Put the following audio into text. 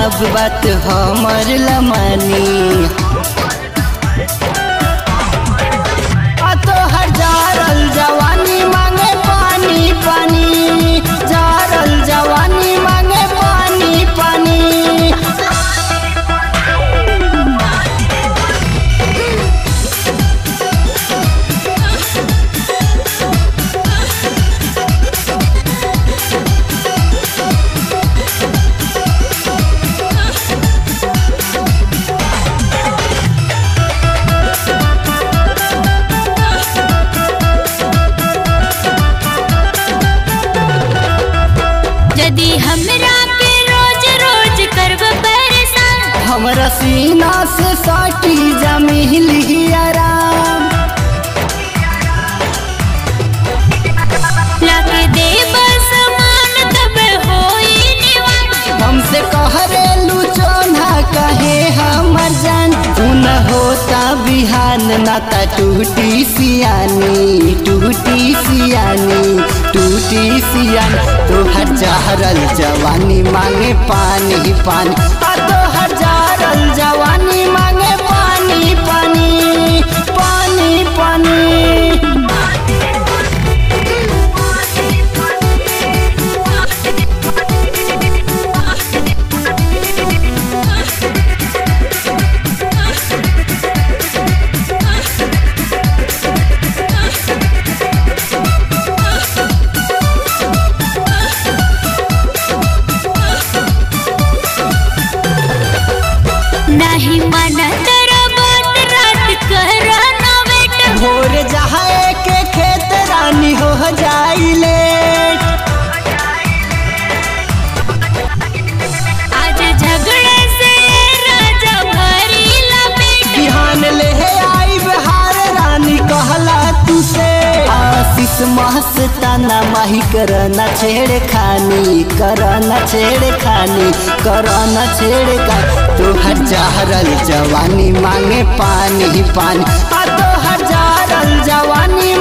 अब बात हमर लमानी तो हर जारल जवानी मांगे पानी पानी जारल जवानी मांगे पानी पानी हमरा के रोज रोज करब परेशान हमरा सीना से साटी जमीली आराम लाके देब समान तब होई निवान हमसे कहरेलू चोना कहे हमर जान उन होता बिहान नाता टूटी सियानी टूटी सियानी टूटी सियान तोहर जहरल जवानी मांगे पानी पानी तोहर जहरल जवानी मांगे पानी पानी पानी पानी नहीं माना तेरा बात रात करा ना बेटा भोर जहाए के खेत रानी हो जाइले आज झगड़े से राजा भरी लपेट बिहान ले आई बिहार रानी कहला तुसे आशीष मस्ताना माही करना छेड़ खानी करना छेड़ खानी करना छेड़ का तोहर जहरल जवानी मांगे पानी पानी तोहर जहरल जवानी